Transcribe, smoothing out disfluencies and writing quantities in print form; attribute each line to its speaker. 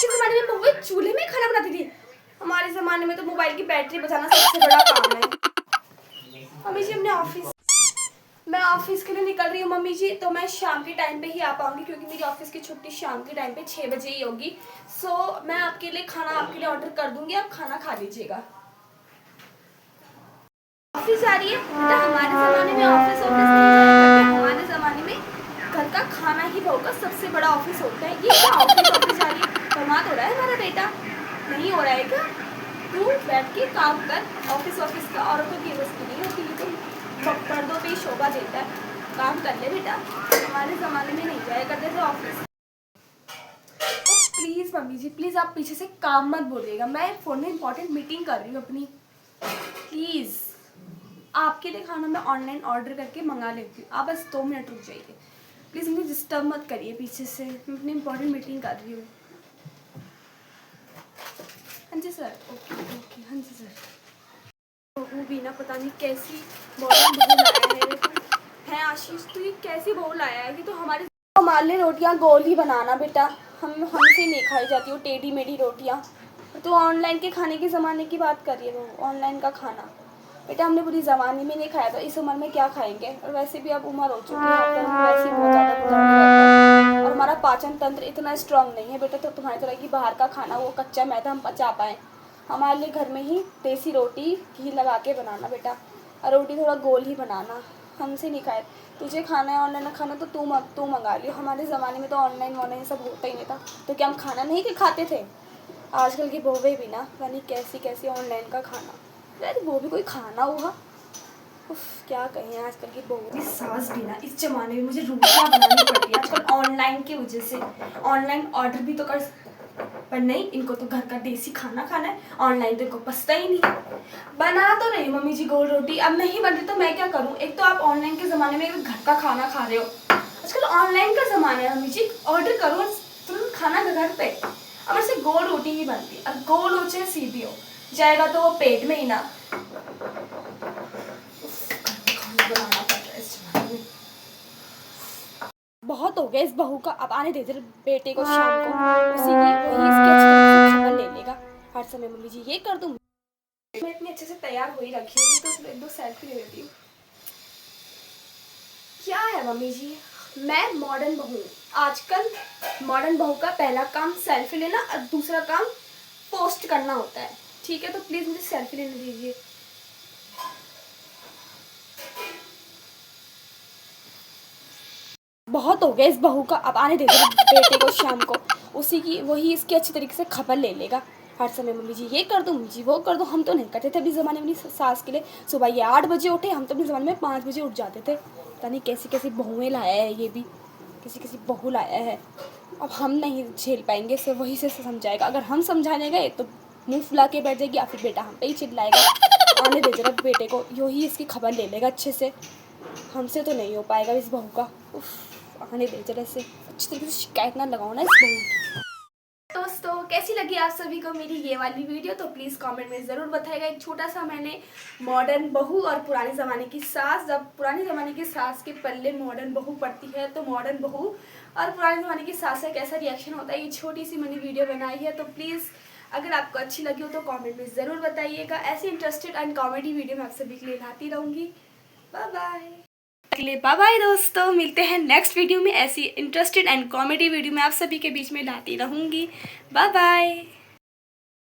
Speaker 1: के ज़माने में बहुएं चूल्हे में खाना बनाती थी। हमारे ज़माने में तो मोबाइल की बैटरी बचाना सबसे बड़ा काम है। मम्मी जी मैं ऑफिस के लिए निकल रही हूँ मम्मी जी, तो मैं शाम के टाइम पे ही आ पाऊंगी क्योंकि मेरी ऑफिस की छुट्टी शाम के टाइम पे 6 बजे ही होगी। सो मैं आपके लिए खाना आपके लिए ऑर्डर कर दूंगी, आप खाना खा लीजिएगा। ऑफिस जा रही है बेटा? हमारे ज़माने में ऑफिस नहीं जाया करते। हमारे ज़माने में घर का खाना ही बहू का सबसे बड़ा ऑफिस होता है। ये क्या ऑफिस जा रही है? बर्बाद हो रहा है हमारा बेटा? नहीं हो रहा है क्या? तू बैठ के काम कर। ऑफिस का औरतों की बस की नहीं होती है, तो पर्दों पे शोभा देता है। काम कर ले बेटा, हमारे ज़माने में नहीं जाया करते थे office. Please mummy ji please आप पीछे से काम मत बोलिएगा, मैं फ़ोन में इंपॉर्टेंट मीटिंग कर रही हूँ अपनी। प्लीज़ आपके लिए खाना मैं ऑनलाइन ऑर्डर करके मंगा लेती हूँ, आप बस 2 मिनट रुक जाइए प्लीज़, मुझे डिस्टर्ब मत करिए पीछे से, मैं अपनी इंपॉर्टेंट मीटिंग कर रही हूँ। हाँ जी सर, ओके ओके, हाँ जी सर। वो भी ना पता नहीं कैसी मॉडर्न बहू लाया है आशीष, तो ये कैसी बहू लाया है कि तो हमारे लिए रोटियां गोल ही बनाना बेटा, हमसे नहीं खाई जाती वो टेढ़ी मेढ़ी रोटियां। तो ऑनलाइन के खाने के ज़माने की बात करिए, वो ऑनलाइन का खाना बेटा हमने पूरी ज़माने में नहीं खाया था, इस उम्र में क्या खाएंगे, और वैसे भी अब उम्र हो चुकी है तो वैसे ही बहुत ज़्यादा गुजरने लगता है और हमारा पाचन तंत्र इतना स्ट्रांग नहीं है बेटा, तो तुम्हारी तरह की बाहर का खाना वो कच्चा मैदा हम पचा पाएँ। हमारे लिए घर में ही देसी रोटी घी लगा के बनाना बेटा, और रोटी थोड़ा गोल ही बनाना, हमसे नहीं खाए। तुझे खाना है ऑनलाइन खाना तो तू मंगा लियो, हमारे ज़माने में तो ऑनलाइन सब होता ही नहीं था, तो क्या हम खाना नहीं खाते थे? आजकल की बहुएं भी ना यानी कैसी कैसी ऑनलाइन का खाना, यार वो भी कोई खाना हुआ। उफ, क्या कहें आजकल की बहू की सास भी ना, इस जमाने में मुझे रोटियां बनानी पड़ती है आजकल ऑनलाइन की वजह से। ऑनलाइन ऑर्डर भी तो कर, पर नहीं, इनको तो घर का देसी खाना खाना है, ऑनलाइन तो इनको पछता ही नहीं। बना तो नहीं मम्मी जी गोल रोटी, अब नहीं बन रही तो मैं क्या करूँ? एक तो आप ऑनलाइन के ज़माने में घर का खाना खा रहे हो, आजकल ऑनलाइन का ज़माना है मम्मी जी, ऑर्डर करो तुरंत खाना घर पे। अब ऐसे गोल रोटी ही बनती है, अब गोल हो चाहे सीधी हो, जाएगा तो वो पेट में ही ना। खाना बनाना पड़ रहा है इस जमाने में। बहुत हो गया इस बहू का, अब आने दे दे बेटे को शाम को, उसी की वही इसकी अच्छी तरह से खबर ले लेगा हर समय। मम्मी जी ये कर दूँ, मैं इतनी अच्छे से तैयार हो ही रखी हूँ, तो उसमें 1-2 सेल्फी ले लेती हूँ। क्या है मम्मी जी, मैं मॉडर्न बहू हूँ, आजकल मॉडर्न बहू का पहला काम सेल्फी लेना और दूसरा काम पोस्ट करना होता है, ठीक है? तो प्लीज़ मुझे सेल्फी लेने दीजिए। बहुत हो गया इस बहू का, अब आने दे दे बेटे को शाम को, उसी की वही इसकी अच्छी तरीके से खबर ले लेगा हर समय। मम्मी जी ये कर दो, मम्मी जी वो कर दो, हम तो नहीं करते थे अपने ज़माने में अपनी सास के लिए, सुबह ये 8 बजे उठे, हम तो अपने ज़माने में 5 बजे उठ जाते थे। पता नहीं कैसी कैसी बहुएँ लाया है, ये भी कैसी कैसी बहू लाया है। अब हम नहीं झेल पाएंगे, से वही से समझाएगा, अगर हम समझाने गए तो मुँह फुला के बैठ जाएगी या फिर बेटा हम पे ही चिल्लाएगा। आने दे जरा बेटे को, यही इसकी खबर ले लेगा अच्छे से, हमसे तो नहीं हो पाएगा इस बहू का। आने दे जरा से, अच्छी तरीके से शिकायत ना लगाओ ना इस बहू की। दोस्तों कैसी लगी आप सभी को मेरी ये वाली वीडियो, तो प्लीज़ कमेंट में ज़रूर बताइएगा। एक छोटा सा मैंने मॉडर्न बहू और पुराने ज़माने की सास, जब पुराने ज़माने की सास के पल्ले मॉडर्न बहू पड़ती है तो मॉडर्न बहू और पुराने ज़माने की सास का कैसा रिएक्शन होता है, ये छोटी सी मैंने वीडियो बनाई है। तो प्लीज़ अगर आपको अच्छी लगी हो तो कॉमेंट में ज़रूर बताइएगा। ऐसी इंटरेस्टेड एंड कॉमेडी वीडियो मैं आप सभी के लिए लाती रहूँगी। बाय बाय बाय दोस्तों, मिलते हैं नेक्स्ट वीडियो में, ऐसी इंटरेस्टेड एंड कॉमेडी वीडियो मैं आप सभी के बीच में लाती रहूँगी। Bye bye.